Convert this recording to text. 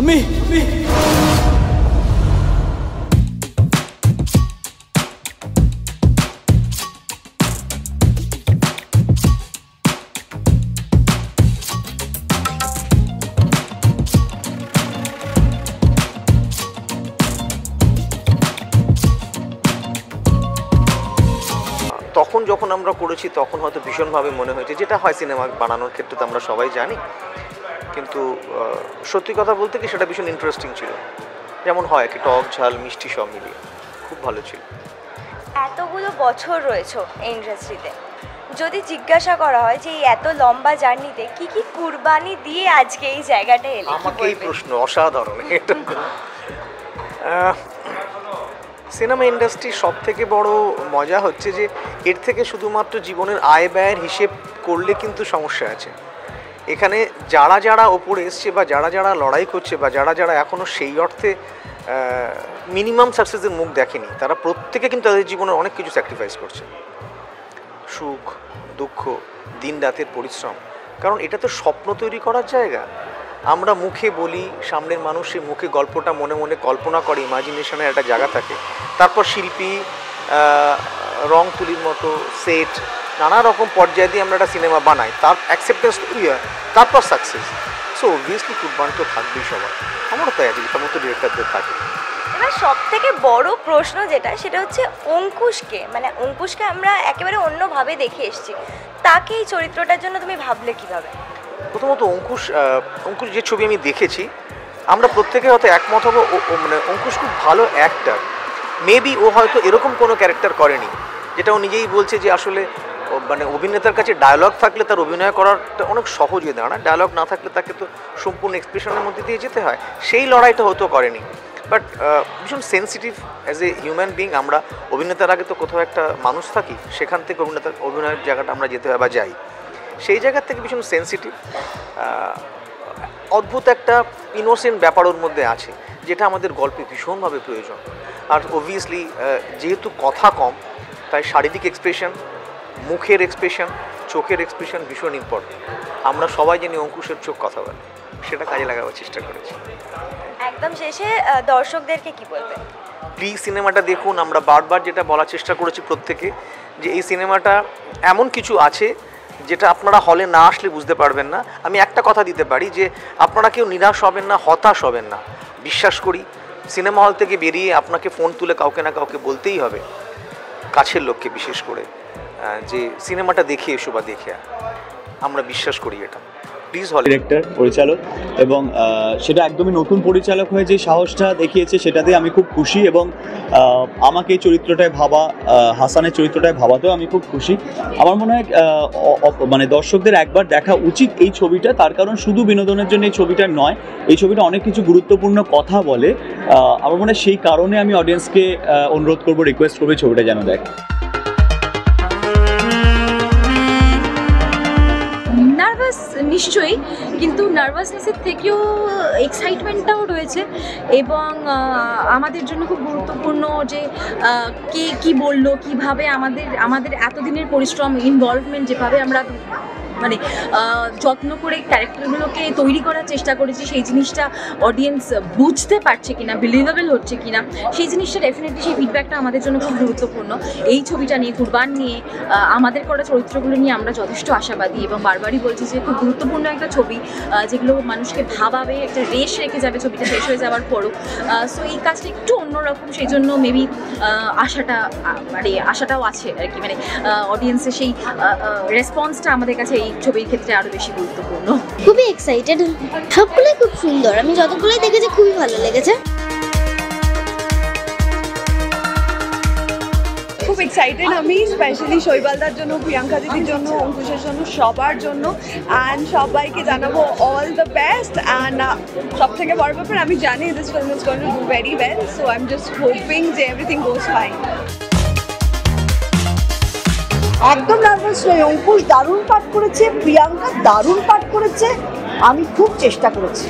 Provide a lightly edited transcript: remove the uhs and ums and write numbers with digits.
আমি তখন যখন আমরা করেছি তখন হয়তো ভীষণভাবে মনে হয়েছে, যেটা হয় সিনেমা বানানোর ক্ষেত্রে তো আমরা সবাই জানি, কিন্তু সত্যি কথা বলতে কি সেটা ভীষণ ইন্টারেস্টিং ছিল। যেমন হয় কি টক ঝাল মিষ্টি সব মিলিয়ে খুব ভালো ছিল। এতগুলো বছর রয়েছে ইন্ডাস্ট্রিতে, যদি জিজ্ঞাসা করা হয় যে এত লম্বা জার্নিতে কি কি কুরবানি দিয়ে আজকে এই জায়গাটা এলে, আমাকে এই প্রশ্ন অসাধারণ। এটা সিনেমা ইন্ডাস্ট্রির সব থেকে বড় মজা হচ্ছে যে এর থেকে শুধুমাত্র জীবনের আয় ব্যয়ের হিসেব করলে কিন্তু সমস্যা আছে। এখানে যারা যারা ওপরে এসছে বা যারা যারা লড়াই করছে বা যারা যারা এখনও সেই অর্থে মিনিমাম সাকসেসের মুখ দেখেনি, তারা প্রত্যেকে কিন্তু তাদের জীবনের অনেক কিছু স্যাক্রিফাইস করছে। সুখ দুঃখ দিন রাতের পরিশ্রম, কারণ এটা তো স্বপ্ন তৈরি করার জায়গা। আমরা মুখে বলি, সামনের মানুষ সেই মুখে গল্পটা মনে মনে কল্পনা করে, ইমাজিনেশনের একটা জায়গা থাকে। তারপর শিল্পী রং তুলির মতো সেট নানা রকম পর্যায়ে দিয়ে আমরা একটা সিনেমা বানাই, তার অ্যাকসেপ্টেন্স তৈরি হয়, তারপর সাকসেস। সো অবভিয়াসলি কুরবানি তো থাকবেই সবার, আমারও তাই আছে, সমস্ত ডিরেক্টরদের থাকে। এবার সব থেকে বড় প্রশ্ন যেটা, সেটা হচ্ছে অঙ্কুশকে, মানে অঙ্কুশকে আমরা একেবারে অন্যভাবে দেখে এসেছি, তাকে এই চরিত্রটার জন্য তুমি ভাবলে কীভাবে? প্রথমত অঙ্কুশ যে ছবি আমি দেখেছি, আমরা প্রত্যেকে হয়তো একমত হবো মানে অঙ্কুশ খুব ভালো অ্যাক্টার। মেবি ও হয়তো এরকম কোনো ক্যারেক্টার করেনি, যেটা ও নিজেই বলছে যে আসলে মানে অভিনেতার কাছে ডায়লগ থাকলে তার অভিনয় করাটা অনেক সহজ হয়ে দাঁড়ায়, ডায়লগ না থাকলে তাকে তো সম্পূর্ণ এক্সপ্রেশনের মধ্যে দিয়ে যেতে হয়। সেই লড়াইটা হয়তো করেনি, বাট ভীষণ sensitive as a human being. আমরা অভিনেতার আগে তো কোথাও একটা মানুষ থাকি, সেখান থেকে অভিনয়ের জায়গাটা আমরা যেতে হয় বা যাই, সেই জায়গার থেকে ভীষণ সেন্সিটিভ। অদ্ভুত একটা ইনোসেন্ট ব্যাপার ওর মধ্যে আছে, যেটা আমাদের গল্পে ভীষণভাবে প্রয়োজন। আর অবভিয়াসলি যেহেতু কথা কম, তাই শারীরিক এক্সপ্রেশন, মুখের এক্সপ্রেশন, চোখের এক্সপ্রেশন ভীষণ ইম্পর্টেন্ট। আমরা সবাই জানি অঙ্কুশের চোখ কথা বলে, সেটা কাজে লাগাবার চেষ্টা করেছি। একদম শেষে দর্শকদেরকে কি বলবে? প্লিজ সিনেমাটা দেখুন। আমরা বারবার যেটা বলার চেষ্টা করেছি প্রত্যেকে, যে এই সিনেমাটা এমন কিছু আছে যেটা আপনারা হলে না আসলে বুঝতে পারবেন না। আমি একটা কথা দিতে পারি যে আপনারা কেউ নিরাশ হবেন না, হতাশ হবেন না। বিশ্বাস করি সিনেমা হল থেকে বেরিয়ে আপনাকে ফোন তুলে কাউকে না কাউকে বলতেই হবে, কাছের লোককে বিশেষ করে, যে সিনেমাটা দেখে এসো বা দেখে। আমরা বিশ্বাস করি এটা। প্লিজ হল ডিরেক্টর, পরিচালক, এবং সেটা একদমই নতুন পরিচালক হয়ে যে সাহসটা দেখিয়েছে সেটাতে আমি খুব খুশি। এবং আমাকে এই চরিত্রটায় ভাবা, হাসানের চরিত্রটায় ভাবাতেও আমি খুব খুশি। আমার মনে হয় মানে দর্শকদের একবার দেখা উচিত এই ছবিটা, তার কারণ শুধু বিনোদনের জন্য এই ছবিটা নয়, এই ছবিটা অনেক কিছু গুরুত্বপূর্ণ কথা বলে। আমার মনে হয় সেই কারণে আমি অডিয়েন্সকে অনুরোধ করবো, রিকোয়েস্ট করবো ছবিটা যেন দেখে। নার্ভাস নিশ্চয়ই, কিন্তু নার্ভাসনেসের থেকেও এক্সাইটমেন্টটাও রয়েছে। এবং আমাদের জন্য খুব গুরুত্বপূর্ণ যে কে কী বললো, কীভাবে আমাদের এতদিনের পরিশ্রম, ইনভলভমেন্ট, যেভাবে আমরা মানে যত্ন করে ক্যারেক্টারগুলোকে তৈরি করার চেষ্টা করেছি, সেই জিনিসটা অডিয়েন্স বুঝতে পারছে কিনা, বিলিভেবল হচ্ছে কিনা, সেই জিনিসটা ডেফিনেটলি, সেই ফিডব্যাকটা আমাদের জন্য খুব গুরুত্বপূর্ণ। এই ছবিটা নিয়ে, কুরবান নিয়ে, আমাদের করা চরিত্রগুলো নিয়ে আমরা যথেষ্ট আশাবাদী এবং বারবারই বলছি যে খুব গুরুত্বপূর্ণ একটা ছবি, যেগুলো মানুষকে ভাবাবে, একটা রেশ রেখে যাবে ছবিটা শেষ হয়ে যাওয়ার পরও। সো এই কাজটা একটু অন্যরকম, সেই জন্য মেবি আশাটাও আছে আর কি, মানে অডিয়েন্সের সেই রেসপন্সটা আমাদের কাছে এই ছবির ক্ষেত্রে আরো বেশি গুরুত্বপূর্ণ। খুবই এক্সাইটেড, সবগুলোই খুব সুন্দর, আমি যতগুলোই দেখেছি খুবই ভালো লেগেছে। খুব এক্সাইটেড আমি, স্পেশালি শৈবালদার জন্য, প্রিয়াঙ্কা দিদির জন্য, অঙ্কুশের জন্য, সবার জন্য। অ্যান্ড সবাইকে জানাবো অল দ্য বেস্ট। অ্যান্ড সব থেকে বড় ব্যাপার, আমি জানি this film is going to do very well, so I am just hoping যে এভরিথিং গোজ ফাইন। একদম নার্ভাস নই, অঙ্কুশ দারুণ পাঠ করেছে, প্রিয়াঙ্কা দারুণ পাঠ করেছে, আমি খুব চেষ্টা করেছি।